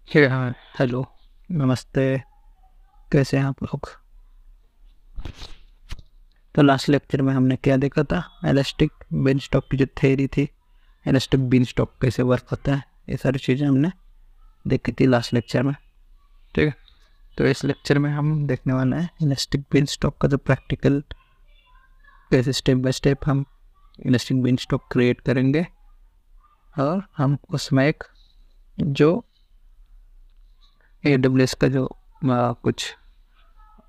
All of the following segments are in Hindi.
हाँ, हेलो, नमस्ते। कैसे हैं आप लोग? तो लास्ट लेक्चर में हमने क्या देखा था? इलास्टिक बीन स्टॉक की जो थ्योरी थी, इलास्टिक बीन स्टॉक कैसे वर्क होता है, ये सारी चीज़ें हमने देखी थी लास्ट लेक्चर में। ठीक है, तो इस लेक्चर में हम देखने वाले हैं इलास्टिक बीन स्टॉक का जो प्रैक्टिकल कैसे स्टेप बाय स्टेप हम इलास्टिक बीन स्टॉक क्रिएट करेंगे, और हम उसमें एक जो AWS का जो कुछ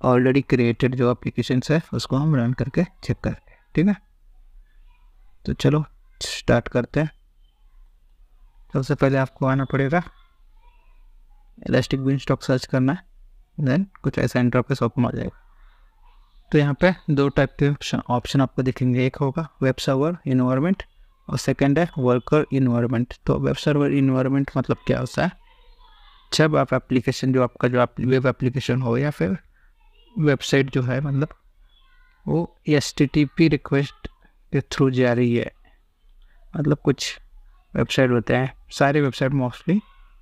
ऑलरेडी क्रिएटेड जो एप्लीकेशंस है उसको हम रन करके चेक करेंगे। ठीक है, तो चलो स्टार्ट करते हैं। सबसे पहले आपको आना पड़ेगा, इलास्टिक बीन स्टॉक सर्च करना है, देन कुछ ऐसा इंटरफेस ओपन हो जाएगा। तो यहाँ पे दो टाइप के ऑप्शन आपको दिखेंगे, एक होगा वेब सर्वर इन्वायरमेंट और सेकंड है वर्कर इन्वायरमेंट। तो वेब सर्वर इन्वायरमेंट मतलब क्या होता है? जब आप एप्लीकेशन जो आपका जो वेब एप्लीकेशन हो या फिर वेबसाइट जो है, मतलब वो HTTP रिक्वेस्ट के थ्रू जा रही है। मतलब कुछ वेबसाइट होते हैं, सारे वेबसाइट मोस्टली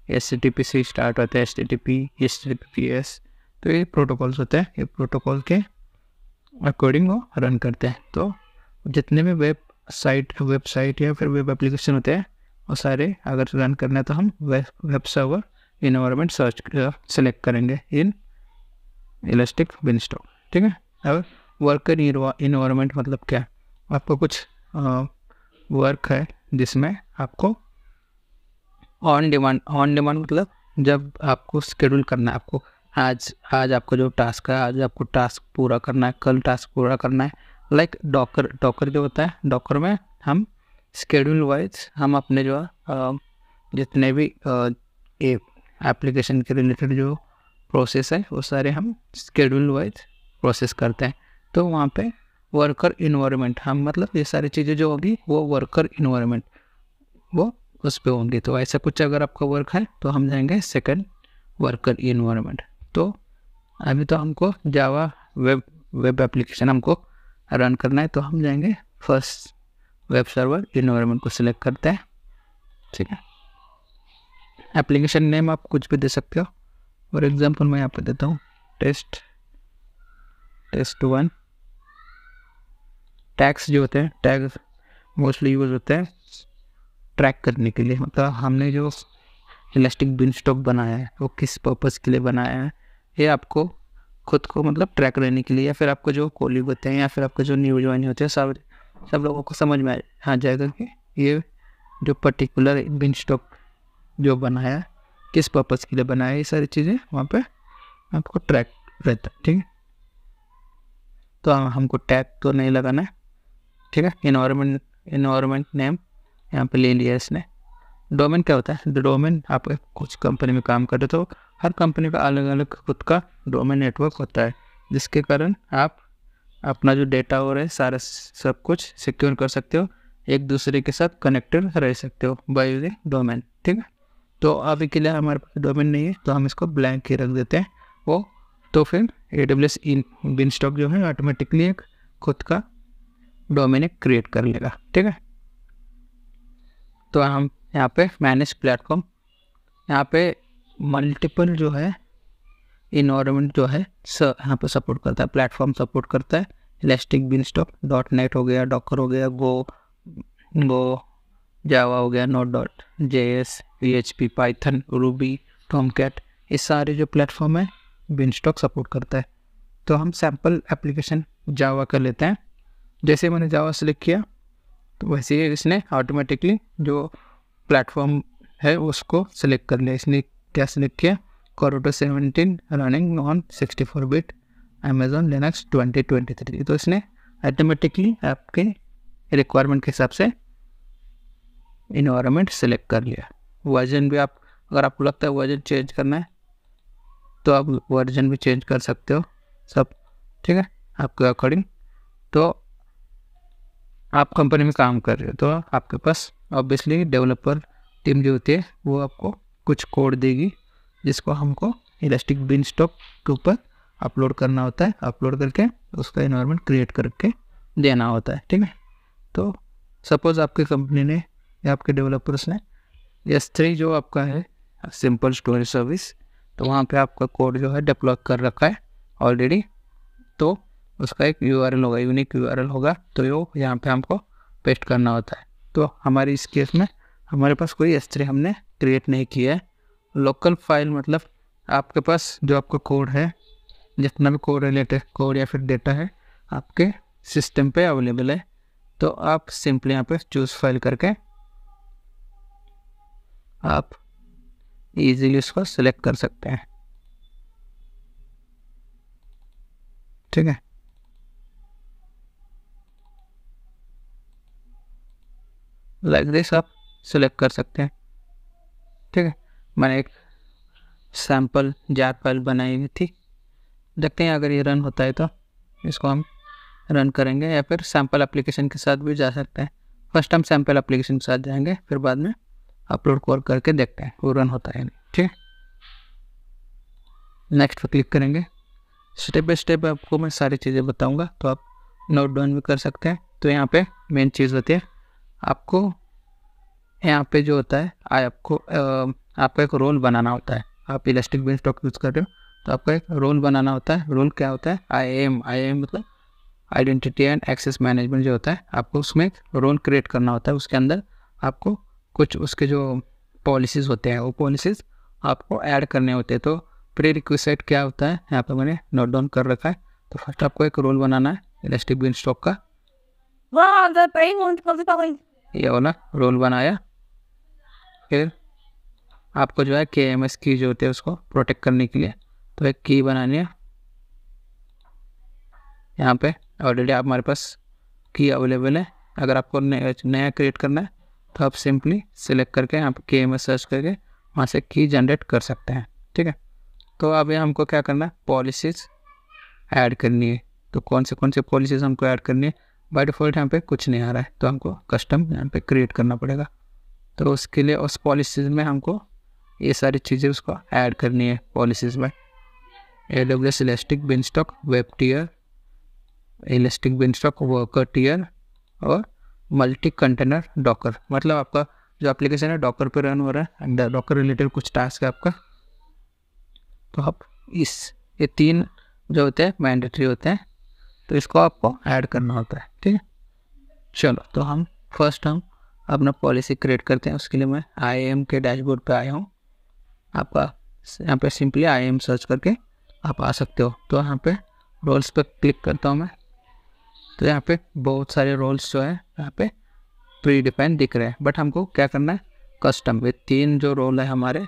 HTTP से स्टार्ट होते हैं, HTTP, HTTPS। तो ये प्रोटोकॉल्स होते हैं, ये प्रोटोकॉल के अकॉर्डिंग वो रन करते हैं। तो जितने भी वेबसाइट या फिर वेब एप्लीकेशन होते हैं वो सारे अगर रन करना है तो हम वेब सर्वर इन्वायरमेंट सेलेक्ट करेंगे इन इलास्टिक बीन स्टॉक। ठीक है, अब वर्कर इन्वायरमेंट मतलब क्या? आपको कुछ वर्क है जिसमें आपको ऑन डिमांड मतलब जब आपको शेड्यूल करना है, आपको आज आपको जो टास्क है, आज आपको टास्क पूरा करना है, कल टास्क पूरा करना है। लाइक डॉकर जो होता है, डॉकर में हम शेड्यूल वाइज हम अपने जो जितने भी एप्लीकेशन के रिलेटेड जो प्रोसेस है वो सारे हम शेड्यूल वाइज प्रोसेस करते हैं। तो वहाँ पे वर्कर इन्वायरमेंट हम मतलब ये सारी चीज़ें जो होगी वो वर्कर इन्वायरमेंट वो उस पर होंगी। तो ऐसा कुछ अगर आपका वर्क है तो हम जाएंगे सेकंड वर्कर इन्वायरमेंट। तो अभी तो हमको जावा वेब एप्लीकेशन हमको रन करना है, तो हम जाएंगे फर्स्ट वेब सर्वर इन्वायरमेंट को सिलेक्ट करते हैं। ठीक है, एप्लीकेशन नेम आप कुछ भी दे सकते हो। फॉर एग्जांपल मैं यहाँ पे देता हूँ टेस्ट 1। टैग्स जो होते हैं, टैग मोस्टली यूज होते हैं ट्रैक करने के लिए। मतलब हमने जो इलास्टिक बीन स्टॉक बनाया है वो किस पर्पज़ के लिए बनाया है, ये आपको खुद को मतलब ट्रैक रहने के लिए, या फिर आपको जो कोलीग होते हैं या फिर आपको जो न्यू ज्वाइन होते हैं सब लोगों को समझ में आ जाएगा कि ये जो पर्टिकुलर बीन स्टॉक जो बनाया है किस पर्पज़ के लिए बनाया है। ये सारी चीज़ें वहाँ पे आपको ट्रैक रहता है। ठीक है, तो हमको टैग तो नहीं लगाना है। ठीक है, इन्वायरमेंट नेम यहाँ पे ले लिया इसने। डोमेन क्या होता है? डोमेन आप कुछ कंपनी में काम कर रहे तो हर कंपनी का अलग अलग खुद का डोमेन नेटवर्क होता है, जिसके कारण आप अपना जो डेटा हो रहा है सारा सब कुछ सिक्योर कर सकते हो, एक दूसरे के साथ कनेक्टेड रह सकते हो बाय यूजिंग डोमेन। ठीक है, तो अभी के लिए हमारे पास डोमेन नहीं है तो हम इसको ब्लैंक ही रख देते हैं वो। तो फिर AWS बीन स्टॉक जो है ऑटोमेटिकली एक खुद का डोमेन एक क्रिएट कर लेगा। ठीक है, तो हम यहाँ पे मैनेज प्लेटफॉर्म, यहाँ पे मल्टीपल जो है इन्वायरमेंट जो है यहाँ पे सपोर्ट करता है, प्लेटफॉर्म सपोर्ट करता है। इलास्टिक बीन स्टॉक .NET हो गया, डॉकर हो गया, गो जावा हो गया, Node.js, PHP, Python, Ruby, Tomcat, ये सारे जो प्लेटफॉर्म है बीन स्टॉक सपोर्ट करता है। तो हम सैम्पल एप्लीकेशन जावा कर लेते हैं। जैसे मैंने जावा सेलेक्ट किया तो वैसे ही इसने ऑटोमेटिकली जो प्लेटफॉर्म है उसको सिलेक्ट कर लिया। इसने क्या सिलेक्ट किया? Corota 17 running on 64 bit Amazon Linux 2023। तो इसने ऑटोमेटिकली आपके रिक्वायरमेंट के हिसाब से इन्वायरमेंट सेलेक्ट कर लिया। वर्जन भी आप, अगर आपको लगता है वर्जन चेंज करना है तो आप वर्जन भी चेंज कर सकते हो सब। ठीक है, आपके अकॉर्डिंग। तो आप कंपनी में काम कर रहे हो तो आपके पास ऑब्वियसली डेवलपर टीम जो होती है वो आपको कुछ कोड देगी जिसको हमको इलास्टिक बीन स्टॉक के ऊपर अपलोड करना होता है। अपलोड करके उसका इन्वायरमेंट क्रिएट करके देना होता है। ठीक है, तो सपोज़ आपकी कंपनी ने या आपके डेवलपर्स ने S3 जो आपका है सिंपल स्टोरेज सर्विस, तो वहाँ पे आपका कोड जो है डिप्लॉय कर रखा है ऑलरेडी। तो उसका एक यूआरएल होगा, यूनिक यूआरएल होगा, तो वो यहाँ पे हमको पेस्ट करना होता है। तो हमारी इस केस में हमारे पास कोई S3 हमने क्रिएट नहीं किया है। लोकल फाइल मतलब आपके पास जो आपका कोड है, जितना भी कोड रिलेटेड कोड या फिर डेटा है आपके सिस्टम पे अवेलेबल है, तो आप सिंपली यहाँ पे चूज फाइल करके आप इजीली उसको सिलेक्ट कर सकते हैं। ठीक है, लाइक दिस आप सिलेक्ट कर सकते हैं। ठीक है, मैंने एक सैम्पल जार फाइल बनाई हुई थी, देखते हैं अगर ये रन होता है तो इसको हम रन करेंगे, या फिर सैम्पल एप्लीकेशन के साथ भी जा सकते हैं। फर्स्ट हम सैम्पल एप्लीकेशन के साथ जाएंगे, फिर बाद में अपलोड कॉल करके देखते हैं वो रन होता है नहीं। ठीक है, नेक्स्ट पर क्लिक करेंगे। स्टेप बाय स्टेप आपको मैं सारी चीज़ें बताऊंगा, तो आप नोट डाउन भी कर सकते हैं। तो यहाँ पे मेन चीज़ होती है, आपको यहाँ पे जो होता है आपका एक रोल बनाना होता है। आप इलास्टिक बिनस्टॉक यूज़ कर रहे हो तो आपका एक रोल बनाना होता है। रोल क्या होता है? IAM मतलब आइडेंटिटी एंड एक्सेस मैनेजमेंट जो होता है, आपको उसमें एक रोल क्रिएट करना होता है। उसके अंदर आपको कुछ उसके जो पॉलिसीज़ होते हैं वो पॉलिसीज़ आपको ऐड करने होते हैं। तो प्री रिक्विजिट क्या होता है यहाँ पे मैंने नोट डाउन कर रखा है। तो फर्स्ट आपको एक रोल बनाना है इलास्टिक बिनस्टॉक का, ये वाला रोल बनाया। फिर आपको जो है KMS की जो होती है उसको प्रोटेक्ट करने के लिए तो एक की बनानी है। यहाँ पे ऑलरेडी हमारे पास की अवेलेबल है। अगर आपको नया क्रिएट करना है तो आप सिंपली सिलेक्ट करके यहाँ पे KMS सर्च करके वहाँ से की जनरेट कर सकते हैं। ठीक है, तो अभी हमको क्या करना है, पॉलिसीज़ ऐड करनी है। तो कौन से पॉलिसीज़ हमको ऐड करनी है? बाय डिफ़ॉल्ट यहाँ पे कुछ नहीं आ रहा है, तो हमको कस्टम यहाँ पे क्रिएट करना पड़ेगा। तो उसके लिए उस पॉलिसीज़ में हमको ये सारी चीज़ें उसको ऐड करनी है पॉलिसीज़ में। AWS elastic beanstalk web tier, elastic beanstalk worker tier और मल्टी कंटेनर डॉकर। मतलब आपका जो एप्लीकेशन है डॉकर पे रन हो रहा है एंड डॉकर रिलेटेड कुछ टास्क है आपका, तो आप ये 3 जो होते हैं मैंडेटरी होते हैं, तो इसको आपको ऐड करना होता है। ठीक है, चलो तो हम अपना पॉलिसी क्रिएट करते हैं। उसके लिए मैं IAM के डैशबोर्ड पे आया हूँ। आपका यहाँ पे सिंपली IAM सर्च करके आप आ सकते हो। तो यहाँ पे रोल्स पे क्लिक करता हूँ मैं, तो यहाँ पे बहुत सारे रोल्स जो है यहाँ पे प्री डिफाइन दिख रहे हैं, बट हमको क्या करना है, कस्टम। ये 3 जो रोल है हमारे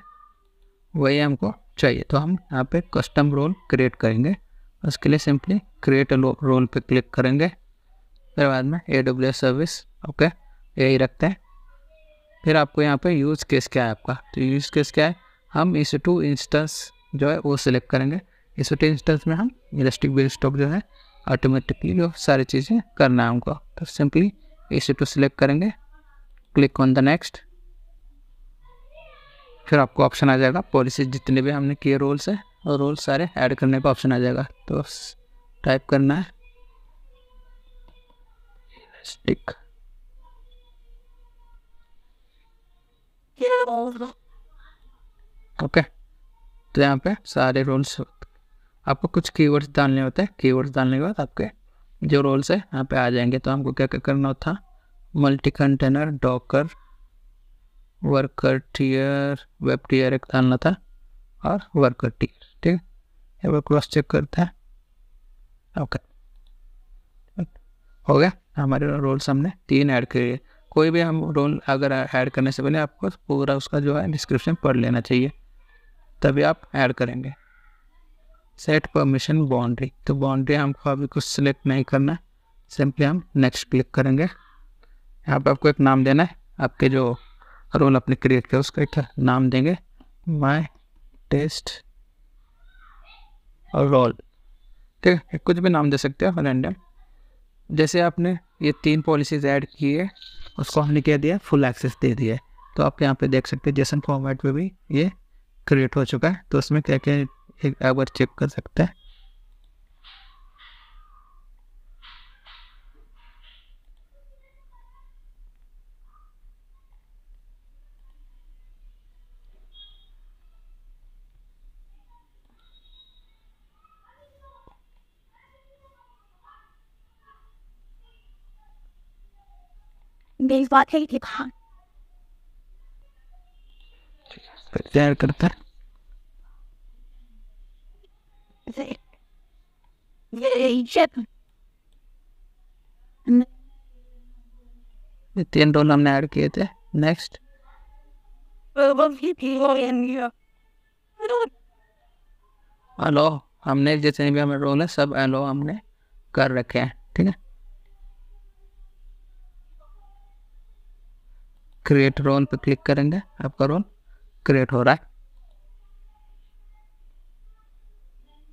वही हमको चाहिए, तो हम यहाँ पे कस्टम रोल क्रिएट करेंगे। उसके लिए सिंपली क्रिएट रोल पे क्लिक करेंगे, फिर बाद में AWS सर्विस ओके यही रखते हैं। फिर आपको यहाँ पे यूज़ केस क्या है आपका, तो यूज़ केस क्या है, हम EC2 इंस्टेंस जो है वो सिलेक्ट करेंगे। EC2 इंस्टेंस में हम इलास्टिक बिनस्टॉक जो है ऑटोमेटिकली जो सारी चीज़ें करना है हमको, तो सिंपली EC2 सिलेक्ट करेंगे, क्लिक ऑन द नेक्स्ट। फिर आपको ऑप्शन आ जाएगा पॉलिसी जितने भी हमने किए रोल्स है और रोल सारे ऐड करने का ऑप्शन आ जाएगा। तो टाइप करना है इलास्टिक ओके। तो यहाँ पे सारे रोल्स आपको कुछ कीवर्ड्स डालने होते हैं। कीवर्ड्स डालने के बाद आपके जो रोल्स है यहाँ पे आ जाएंगे। तो हमको क्या क्या करना था, multi container Docker worker tier web tier एक डालना था और वर्कर टियर। ठीक है, ये वो क्रॉस चेक करता है। ओके हो गया, हमारे रोल्स हमने 3 ऐड किए। कोई भी हम रोल अगर ऐड करने से पहले आपको पूरा उसका जो है डिस्क्रिप्शन पढ़ लेना चाहिए, तभी आप ऐड करेंगे। सेट परमिशन बाउंड्री, तो बाउंड्री हमको अभी कुछ सिलेक्ट नहीं करना है, सिंपली हम नेक्स्ट क्लिक करेंगे। यहाँ पे आपको एक नाम देना है, आपके जो रोल अपने क्रिएट किया उसका एक नाम देंगे, माय टेस्ट और रोल। ठीक है, कुछ भी नाम दे सकते हो रैंडम। जैसे आपने ये 3 पॉलिसीज ऐड की है उसको हमने क्या दिया, फुल एक्सेस दे दिया है। तो आप यहाँ पे देख सकते हैं जेसन फॉर्मेट में भी ये क्रिएट हो चुका है। तो उसमें क्या क्या एक बार चेक कर सकते हैं। तैयार करता है। ये 3 रोल हमने ऐड किए थे। नेक्स्ट अलो, हमने जितने भी हमें रोल है सब अलो हमने कर रखे हैं। ठीक है, क्रिएट रोल पे क्लिक करेंगे, आपका रोल क्रिएट हो रहा है।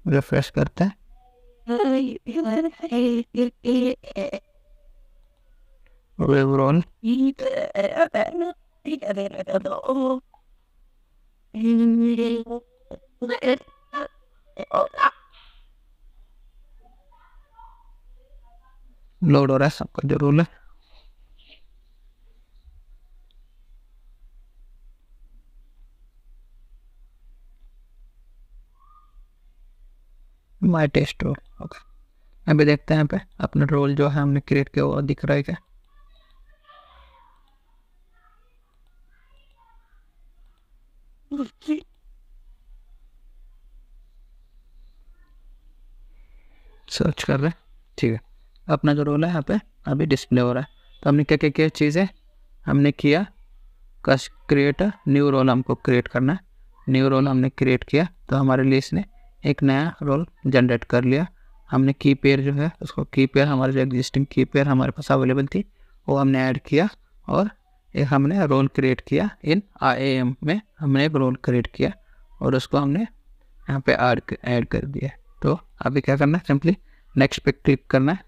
रिफ्रेश करते हैं। रोल लोड हो रहा है सबका जो रोल है। माई टेस्ट रोल। ओके, अभी देखते हैं यहाँ पे अपना रोल जो है हमने क्रिएट किया वो दिख रहा है क्या। सर्च कर रहे हैं। ठीक है, अपना जो रोल है यहाँ पे अभी डिस्प्ले हो रहा है। तो हमने क्या क्या क्या चीज़ें हमने किया, कस क्रिएट न्यू रोल हमको क्रिएट करना है। न्यू रोल हमने क्रिएट किया तो हमारे लिए इसने एक नया रोल जनरेट कर लिया। हमने की पेयर जो है उसको की पेयर हमारे जो एग्जिस्टिंग की पेयर हमारे पास अवेलेबल थी वो हमने ऐड किया, और एक हमने रोल क्रिएट किया इन IAM में। हमने एक रोल क्रिएट किया और उसको हमने यहाँ पे ऐड कर दिया। तो अभी क्या करना है, सिंपली नेक्स्ट पे क्लिक करना है।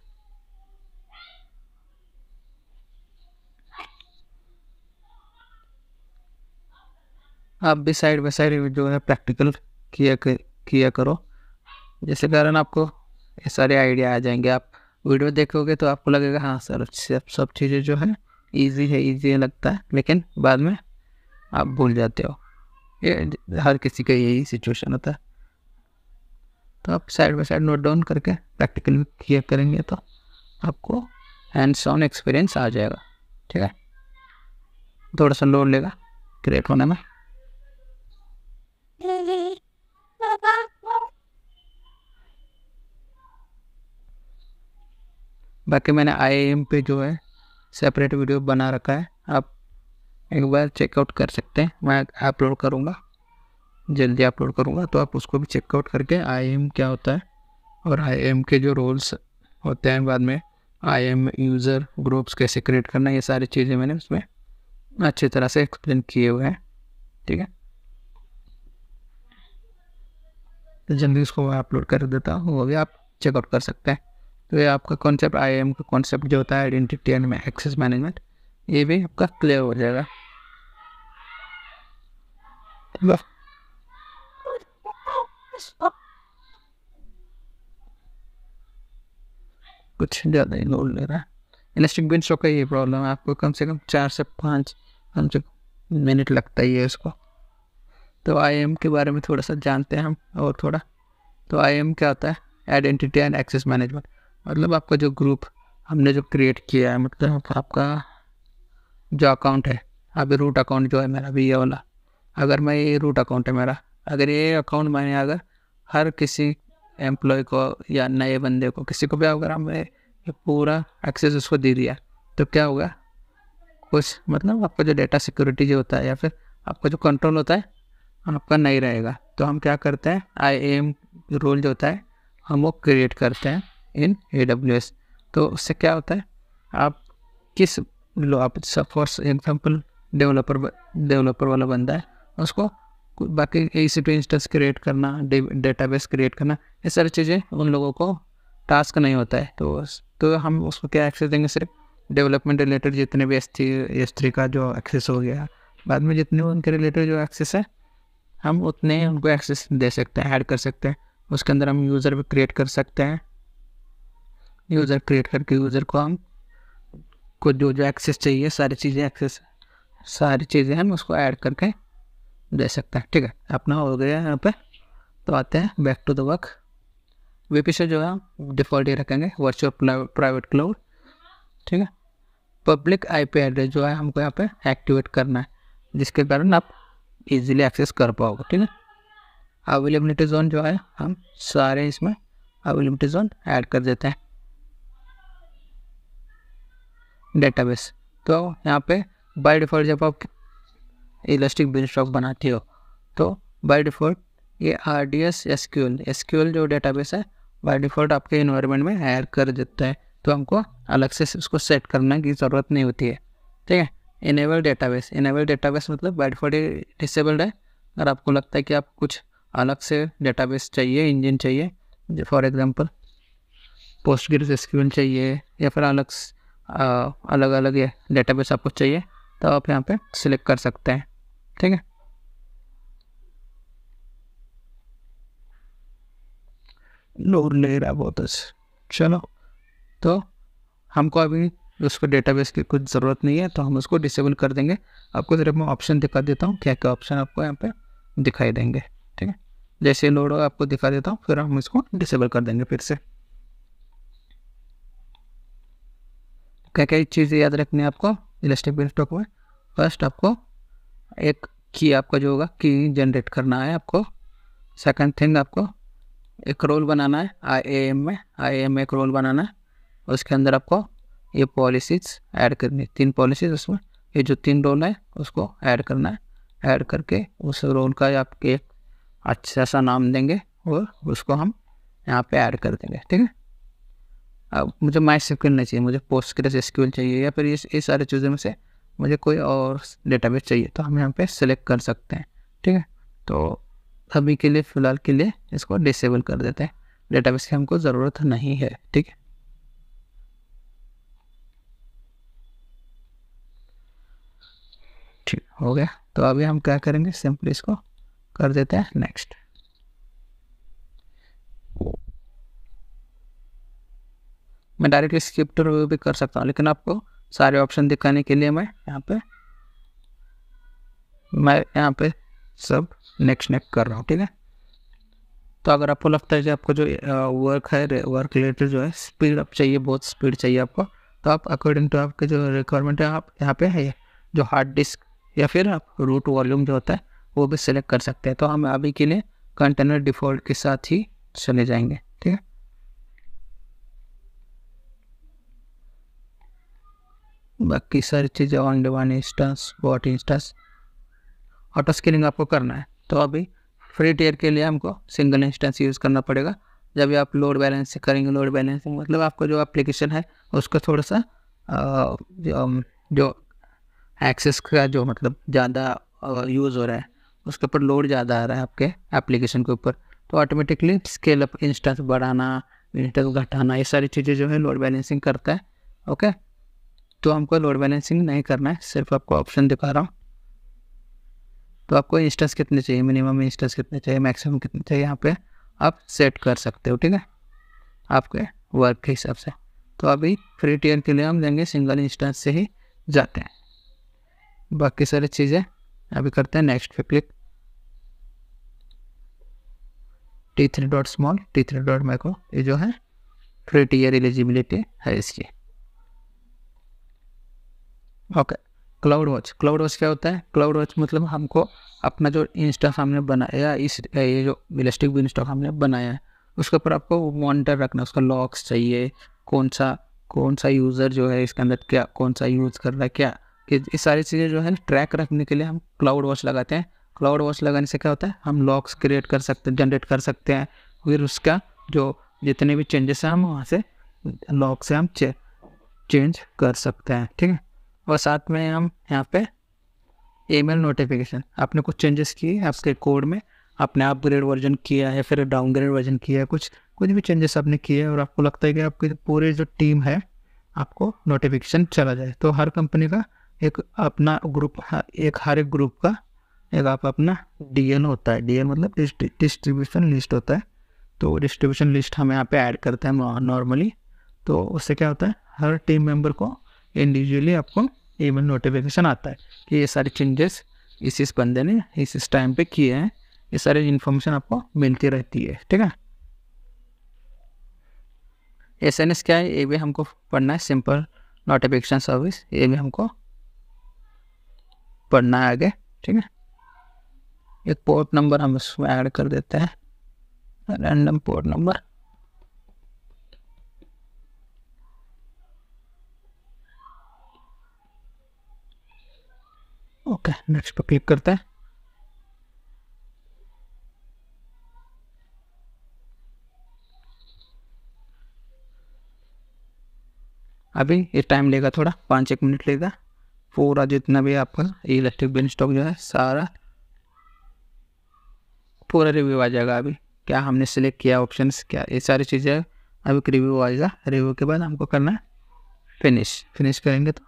आप भी साइड बाय साइड जो है प्रैक्टिकल किया करो, जिसके कारण आपको ये सारे आइडिया आ जाएंगे। आप वीडियो देखोगे तो आपको लगेगा हाँ सर सब चीज़ें जो है इजी लगता है, लेकिन बाद में आप भूल जाते हो। ये हर किसी का यही सिचुएशन होता है। तो आप side by side note down करके प्रैक्टिकल किया करेंगे तो आपको हैंड्स ऑन एक्सपीरियंस आ जाएगा। ठीक है, थोड़ा सा लोड लेगा क्रिएट होने में। बाकी मैंने IAM पे जो है सेपरेट वीडियो बना रखा है, आप एक बार चेकआउट कर सकते हैं। मैं अपलोड करूँगा, जल्दी अपलोड करूँगा, तो आप उसको भी चेकआउट करके IAM क्या होता है और IAM के जो रोल्स होते हैं, बाद में IAM यूज़र ग्रुप्स कैसे क्रिएट करना है, ये सारी चीज़ें मैंने उसमें अच्छी तरह से एक्सप्लेन किए हुए हैं। ठीक है, तो जल्दी उसको अपलोड कर देता हूँ, वो भी आप चेकआउट कर सकते हैं। तो ये आपका कॉन्सेप्ट IAM का कॉन्सेप्ट जो होता है आइडेंटिटी एंड एक्सेस मैनेजमेंट, ये भी आपका क्लियर हो जाएगा। कुछ ज़्यादा ही लोड ले रहा है। इलास्टिक बिनस्टॉक का ये प्रॉब्लम है, आपको कम से कम 4 से 5 मिनट लगता ही है इसको। तो IAM के बारे में थोड़ा सा जानते हैं हम और थोड़ा। तो IAM क्या होता है, आइडेंटिटी एंड एक्सेस मैनेजमेंट। मतलब आपका जो ग्रुप हमने जो क्रिएट किया है, मतलब आपका जो अकाउंट है, अभी रूट अकाउंट जो है मेरा भी ये वाला, अगर मैं ये रूट अकाउंट है मेरा, अगर ये अकाउंट मैंने अगर हर किसी एम्प्लॉय को या नए बंदे को किसी को भी अगर हमने पूरा एक्सेस उसको दे दिया तो क्या होगा, कुछ मतलब आपका जो डेटा सिक्योरिटी जो होता है या फिर आपका जो कंट्रोल होता है आपका नहीं रहेगा। तो हम क्या करते हैं, IAM रोल जो होता है हम वो क्रिएट करते हैं इन AWS। तो उससे क्या होता है, आप किस लो आप फॉर एग्जाम्पल डेवलपर वाला बंदा है, उसको बाकी EC2 इंस्टेंस क्रिएट करना, डेटाबेस क्रिएट करना, ये सारी चीज़ें उन लोगों को टास्क नहीं होता है। तो हम उसको क्या एक्सेस देंगे, सिर्फ डेवलपमेंट रिलेटेड जितने भी S3 का जो एक्सेस हो गया, बाद में जितने उनके रिलेटेड जो एक्सेस है हम उतने उनको एक्सेस दे सकते हैं, ऐड कर सकते हैं। उसके अंदर हम यूज़र भी क्रिएट कर सकते हैं। यूज़र क्रिएट करके यूज़र को हम को जो एक्सेस चाहिए सारी चीज़ें हम उसको ऐड करके दे सकते हैं। ठीक है, अपना हो गया यहाँ पे। तो आते हैं back to the work. VPC जो है डिफ़ॉल्ट ही रखेंगे, वर्चुअल प्राइवेट क्लाउड। ठीक है, पब्लिक आईपी एड्रेस जो है हमको यहाँ पे एक्टिवेट करना है, जिसके कारण आप इजीली एक्सेस कर पाओगे। ठीक है, अवेलेबिलिटी जोन जो है हम सारे इसमें अवेलेबिलिटी जोन ऐड कर देते हैं। डेटाबेस, तो यहाँ पे बाय डिफ़ॉल्ट जब आप इलास्टिक बिनस्टॉक बनाती हो तो बाय डिफ़ॉल्ट ये RDS SQL जो डेटाबेस है बाय डिफ़ॉल्ट आपके इन्वायरमेंट में ऐड कर देता है, तो हमको अलग से उसको सेट करने की ज़रूरत नहीं होती है। ठीक है, इनेबल डेटाबेस मतलब बाय डिफ़ॉल्ट डिसेबल्ड है। अगर आपको लगता है कि आप कुछ अलग से डेटाबेस चाहिए, इंजन चाहिए, फॉर एग्जांपल PostgreSQL चाहिए या फिर अलग अलग ये डेटाबेस आपको चाहिए, तो आप यहाँ पे सिलेक्ट कर सकते हैं। ठीक है, लोड ले रहा बहुत अच्छा। चलो, तो हमको अभी उसको डेटाबेस की कुछ ज़रूरत नहीं है, तो हम उसको डिसेबल कर देंगे। आपको सिर्फ मैं ऑप्शन दिखा देता हूँ, क्या क्या ऑप्शन आपको यहाँ पे दिखाई देंगे। ठीक है, जैसे लोड हो आपको दिखा देता हूँ, फिर हम इसको डिसेबल कर देंगे फिर से। क्या क्या चीज़ें याद रखनी है आपको इलास्टिक बिनस्टॉक में? फर्स्ट आपको एक की आपका जो होगा की जनरेट करना है आपको। सेकंड थिंग आपको एक रोल बनाना है IAM में एक रोल बनाना है। उसके अंदर आपको ये पॉलिसीज़ ऐड करनी है, 3 पॉलिसीज़ उसमें, ये जो 3 रोल है उसको ऐड करना है। ऐड करके उस रोल का आप एक अच्छा सा नाम देंगे और उसको हम यहाँ पे ऐड कर देंगे। ठीक है, अब मुझे MySQL नहीं चाहिए, मुझे PostgreSQL चाहिए या फिर ये सारी चीज़ों में से मुझे कोई और डेटाबेस चाहिए, तो हम यहाँ पे सेलेक्ट कर सकते हैं। ठीक है, तो अभी के लिए फ़िलहाल के लिए इसको डिसेबल कर देते हैं, डेटाबेस की हमको ज़रूरत नहीं है। ठीक है, ठीक हो गया। तो अभी हम क्या करेंगे, सिंपली इसको कर देते हैं नेक्स्ट। मैं डायरेक्टली स्किप रिव्यू भी कर सकता हूँ, लेकिन आपको सारे ऑप्शन दिखाने के लिए मैं यहाँ पे सब नेक्स्ट कर रहा हूँ। ठीक है, तो अगर आपको लगता है कि आपको जो वर्क रिलेटेड जो है स्पीड अप चाहिए, बहुत स्पीड चाहिए आपको, तो आप अकॉर्डिंग टू आपके जो रिक्वायरमेंट है आप यहाँ पे है जो हार्ड डिस्क या फिर आप रूट वॉल्यूम जो होता है वो भी सिलेक्ट कर सकते हैं। तो हम अभी के लिए कंटेनर डिफ़ॉल्ट के साथ ही चले जाएंगे। ठीक है, बाकी सारी चीज़ें on demand instance, spot instance, auto scaling आपको करना है। तो अभी फ्री टियर के लिए हमको सिंगल इंस्टेंस यूज़ करना पड़ेगा। जब आप लोड बैलेंसिंग करेंगे, लोड बैलेंसिंग मतलब आपका जो एप्लीकेशन है उसका थोड़ा सा जो एक्सेस का जो मतलब ज़्यादा यूज़ हो रहा है, उसके ऊपर लोड ज़्यादा आ रहा है आपके एप्लीकेशन के ऊपर, तो ऑटोमेटिकली स्केल अप, इंस्टेंस बढ़ाना, इंस्टेंस घटाना, ये सारी चीज़ें जो है लोड बैलेंसिंग करता है। ओके, तो हमको लोड बैलेंसिंग नहीं करना है, सिर्फ आपको ऑप्शन दिखा रहा हूँ। तो आपको इंस्टेंस कितने चाहिए, मिनिमम इंस्टेंस कितने चाहिए, मैक्सिमम कितने चाहिए, यहाँ पे आप सेट कर सकते हो। ठीक है, आपके वर्क के हिसाब से। तो अभी फ्री टियर के लिए हम देंगे सिंगल इंस्टेंस से ही जाते हैं। बाकी सारी चीज़ें अभी करते हैं नेक्स्ट पे क्लिक। T3.small, T3.macro, ये जो है फ्री टियर एलिजिबिलिटी है इसकी। ओके, क्लाउड वॉच क्या होता है? क्लाउड वॉच मतलब हमको अपना जो इंस्टेंस हमने बनाया, ये जो इलास्टिक बिनस्टॉक हमने बनाया है उसके ऊपर आपको मॉनिटर रखना, उसका लॉग्स चाहिए, कौन सा यूज़र जो है इसके अंदर क्या कौन सा यूज़ कर रहा है, क्या ये सारी चीज़ें जो है ट्रैक रखने के लिए हम क्लाउड वॉच लगाते हैं। क्लाउड वॉच लगाने से क्या होता है, हम लॉग्स क्रिएट कर सकते हैं, जनरेट कर सकते हैं, फिर उसका जो जितने भी चेंजेस हैं हम वहाँ से लॉग से हम चेंज कर सकते हैं। ठीक है, और साथ में हम यहाँ पे ईमेल नोटिफिकेशन, आपने कुछ चेंजेस किए आपके कोड में, आपने अपग्रेड वर्जन किया है फिर डाउनग्रेड वर्जन किया है, कुछ भी चेंजेस आपने किए और आपको लगता है कि आपकी पूरी जो टीम है आपको नोटिफिकेशन चला जाए, तो हर कंपनी का एक अपना ग्रुप, हर एक ग्रुप का एक आप अपना DL होता है, DL मतलब डिस्ट्रीब्यूशन लिस्ट होता है। तो डिस्ट्रीब्यूशन लिस्ट हम यहाँ पे ऐड करते हैं नॉर्मली, तो उससे क्या होता है हर टीम मेंबर को इंडिविजुअली आपको ईमेल नोटिफिकेशन आता है कि ये सारे चेंजेस इस बंदे ने इस टाइम पे किए हैं, ये सारी इन्फॉर्मेशन आपको मिलती रहती है। ठीक है, SNS क्या है ये भी हमको पढ़ना है, सिंपल नोटिफिकेशन सर्विस, ये भी हमको पढ़ना है आगे। ठीक है, एक पोर्ट नंबर हम इसमें ऐड कर देते हैं, random port number. Okay, next पे क्लिक करते हैं। अभी ये टाइम लेगा, थोड़ा 5-1 मिनट लेगा। पूरा जितना भी आपका इलेक्ट्रिक बिन स्टॉक जो है सारा पूरा रिव्यू आ जाएगा। अभी क्या हमने सिलेक्ट किया ऑप्शंस, क्या ये सारी चीज़ें अभी रिव्यू आएगा। रिव्यू के बाद हमको करना है फिनिश करेंगे तो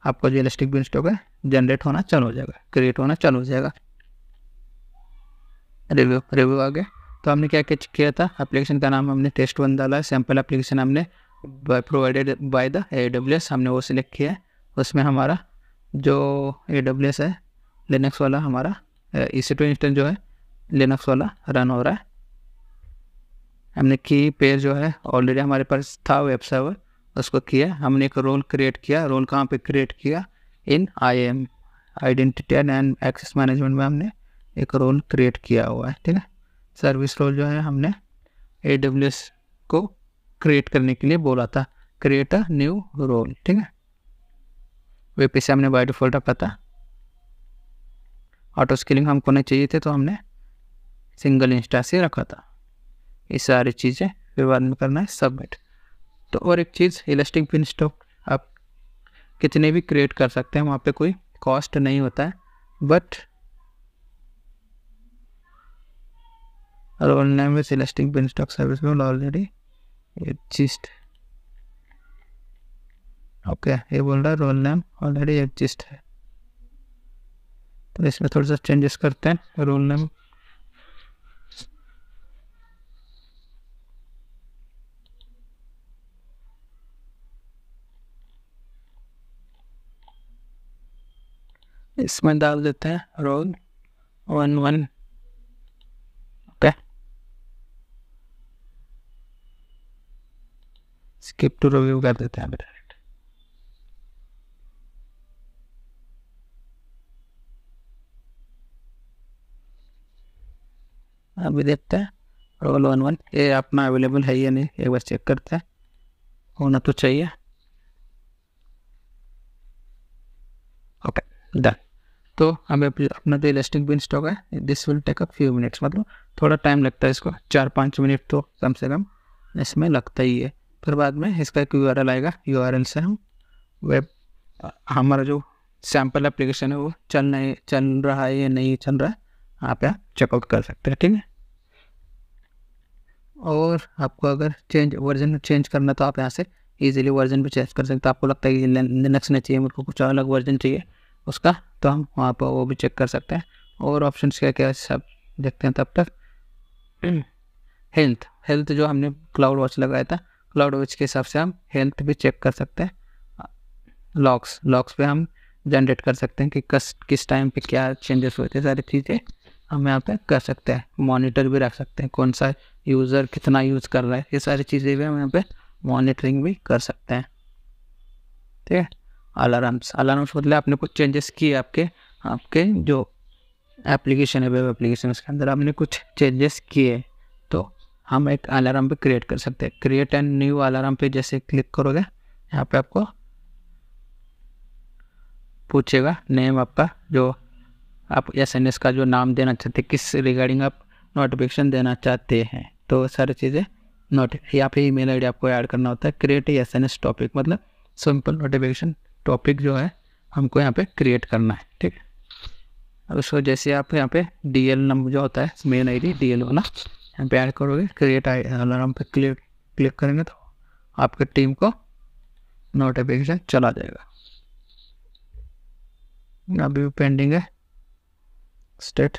आपका जो इलेक्ट्रिक बिन स्टॉक है जनरेट होना चालू हो जाएगा, क्रिएट होना चालू हो जाएगा। रिव्यू आ गया। तो हमने क्या किया था, एप्लीकेशन का नाम हमने test1 डाला है, सैम्पल एप्लीकेशन हमने प्रोवाइडेड बाय द AWS हमने वो सिलेक्ट किया है। उसमें हमारा जो AWS है लिनक्स वाला, हमारा EC2 इंस्टेंस जो है लिनक्स वाला रन हो रहा है। हमने की पेज जो है ऑलरेडी हमारे पास था वेब सर्वर, उसको किया। हमने एक रोल क्रिएट किया। रोल कहाँ पे क्रिएट किया, in IAM identity and access management में हमने एक रोल क्रिएट किया हुआ है। ठीक है, सर्विस रोल जो है हमने AWS को क्रिएट करने के लिए बोला था, क्रिएट अ न्यू रोल। ठीक है, VPC हमने बाय डिफॉल्ट रखा था। ऑटो स्केलिंग हमको नहीं चाहिए थे तो हमने सिंगल इंस्टेंस ही रखा था। ये सारी चीज़ें फिर बाद में करना है सबमिट। तो और एक चीज़, इलास्टिक बिन स्टॉक आप कितने भी क्रिएट कर सकते हैं, वहाँ पे कोई कॉस्ट नहीं होता है। But role name with elastic beanstalk service role already exist. Okay, ये बोल रहा है रोल नेम ऑलरेडी एग्जिस्ट है, तो इसमें थोड़ा सा चेंजेस करते हैं। रोल नेम इसमें डाल देते हैं role 11। Okay, skip to review कर देते हैं डायरेक्ट। अभी देखते हैं रोल 11 ये अपना अवेलेबल है या नहीं, एक बार चेक करते हैं, होना तो चाहिए। Okay, done. तो हमें अपना जो इलास्टिक बिन स्टॉक है this will take a few minutes, मतलब थोड़ा टाइम लगता है इसको, 4-5 मिनट तो कम से कम इसमें लगता ही है। फिर बाद में इसका एक URL आएगा, URL से हम वेब हमारा जो सैम्पल एप्लीकेशन है वो चल रहा है या नहीं चल रहा है, यहाँ पे आप चेकआउट कर सकते हैं। ठीक है, और आपको अगर वर्जन चेंज करना तो आप यहाँ से इजीली वर्जन भी चेंज कर सकते हैं। आपको लगता है कि लिनक्स नहीं चाहिए, मेरे को कुछ अलग वर्जन चाहिए उसका, तो हम वहाँ पर वो भी चेक कर सकते हैं। और ऑप्शंस क्या क्या सब देखते हैं। तब तक हेल्थ जो हमने क्लाउड वॉच लगाया था, क्लाउड वॉच के हिसाब से हम हेल्थ भी चेक कर सकते हैं। लॉग्स पे हम जनरेट कर सकते हैं कि किस टाइम पे क्या चेंजेस हुए थे, सारी चीज़ें हम यहाँ पे कर सकते हैं। मॉनिटर भी रख सकते हैं, कौन सा यूज़र कितना यूज़ कर रहा है, ये सारी चीज़ें भी हम यहाँ पे मॉनिटरिंग भी कर सकते हैं। ठीक है, अलार्म्स मतलब आपने कुछ चेंजेस किए, आपके जो एप्लीकेशन है वेब एप्लीकेशन के अंदर आपने कुछ चेंजेस किए तो हम एक अलार्म पे क्रिएट कर सकते हैं। क्रिएट एंड न्यू अलार्म पे जैसे क्लिक करोगे, यहाँ पे आपको पूछेगा नेम आपका, जो आप SNS का जो नाम देना चाहते हैं, किस रिगार्डिंग आप नोटिफिकेशन देना चाहते हैं, तो सारी चीज़ें यहाँ पे ईमेल आईडी आपको ऐड करना होता है। क्रिएट SNS टॉपिक, मतलब सिंपल नोटिफिकेशन टॉपिक जो है हमको यहाँ पे क्रिएट करना है। ठीक है, अब उसको जैसे आप यहाँ पे DL नंबर जो होता है मेन ID DL वाला यहाँ पे ऐड करोगे, क्रिएट अलार्म पे क्लिक करेंगे तो आपके टीम को नोटिफिकेशन चला जाएगा। अभी भी पेंडिंग है स्टेट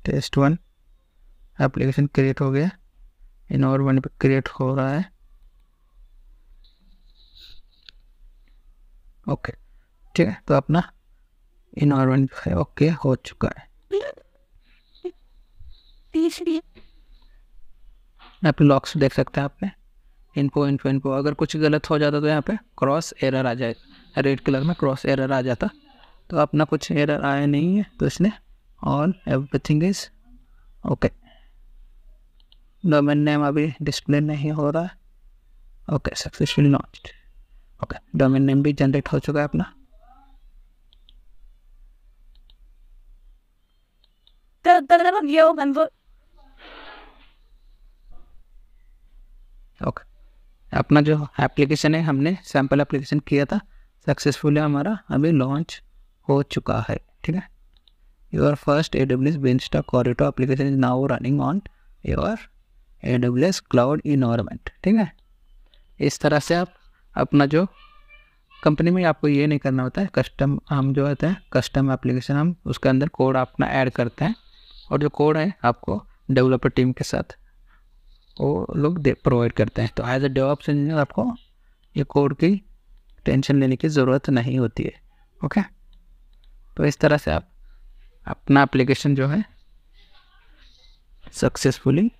test1 एप्लीकेशन क्रिएट हो गया, इन पे क्रिएट हो रहा है। ओके, ठीक है, तो अपना इन्वायरमेंट जो है ओके हो चुका है। यहाँ पे लॉक्स देख सकते हैं आपने, इन्फो। अगर कुछ गलत हो जाता तो यहाँ पे क्रॉस एरर आ जाए, रेड कलर में क्रॉस एरर आ जाता। तो अपना कुछ एरर आया नहीं है, तो इसने all everything is okay. Domain name अभी डिस्प्ले नहीं हो रहा है। Okay, successfully launched. Okay, domain name भी जनरेट हो चुका है अपना। ओके, अपना जो एप्लीकेशन है, हमने सैम्पल एप्लीकेशन किया था, सक्सेसफुली हमारा अभी लॉन्च हो चुका है। ठीक है, your first AWS Beanstalk Corridor application is now running on your AWS cloud environment. ठीक है, इस तरह से आप अपना जो कंपनी में आपको ये नहीं करना होता है, कस्टम हम जो होता है कस्टम एप्लीकेशन, हम उसके अंदर कोड अपना ऐड करते हैं, और जो कोड है आपको डेवलपर टीम के साथ वो लोग प्रोवाइड करते हैं। तो एज अ डेवऑप्स इंजीनियर आपको ये कोड की टेंशन लेने की ज़रूरत नहीं होती है। ओके, तो इस तरह से आप अपना एप्लीकेशन जो है सक्सेसफुली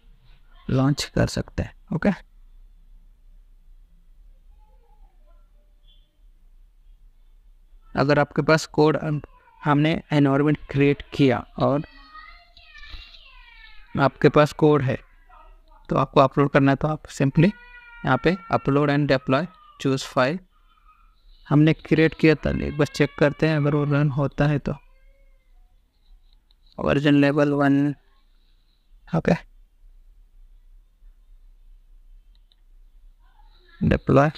लॉन्च कर सकते हैं। ओके, अगर आपके पास कोड, हमने एनवायरनमेंट क्रिएट किया और आपके पास कोड है तो आपको अपलोड करना है, तो आप सिंपली यहाँ पे upload and deploy choose file हमने क्रिएट किया था, एक बार चेक करते हैं अगर वो रन होता है तो। Version level 1। ओके, डिप्लॉय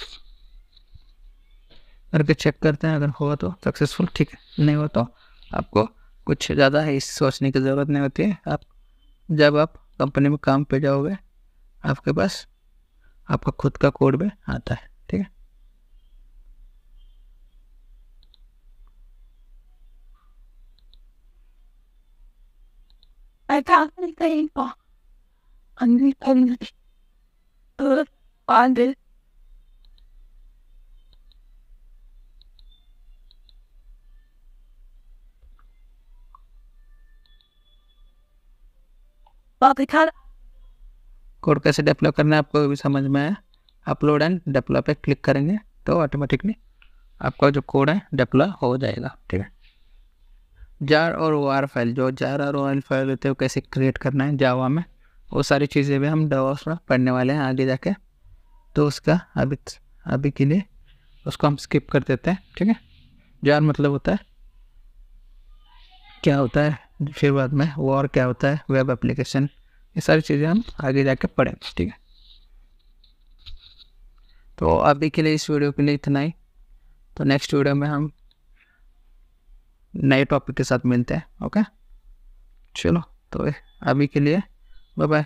करके चेक करते हैं, अगर हुआ तो सक्सेसफुल। ठीक है, नहीं हुआ तो आपको कुछ ज़्यादा है इस सोचने की ज़रूरत नहीं होती है। आप जब आप कंपनी में काम पे जाओगे आपके पास आपका खुद का कोड भी आता है। ठीक है, कोड कैसे डिप्लॉय करना है आपको भी समझ में आया। अपलोड एंड डिप्लॉय पे क्लिक करेंगे तो ऑटोमेटिकली आपका जो कोड है डिप्लॉय हो जाएगा। ठीक है, जार और OR फाइल, जो जार और OR फाइल होते हैं वो कैसे क्रिएट करना है जावा में, वो सारी चीज़ें भी हम डेवऑप्स में पढ़ने वाले हैं आगे जाके। तो उसका अभी के लिए उसको हम स्किप कर देते हैं। ठीक है, जार मतलब होता है क्या होता है, फिर बाद में OR क्या होता है, वेब एप्लीकेशन, ये सारी चीज़ें हम आगे जाके पढ़ेंगे। ठीक है, तो अभी के लिए इस वीडियो के लिए इतना ही। तो नेक्स्ट वीडियो में हम नए टॉपिक के साथ मिलते हैं। ओके, चलो, तो अभी के लिए बाय बाय।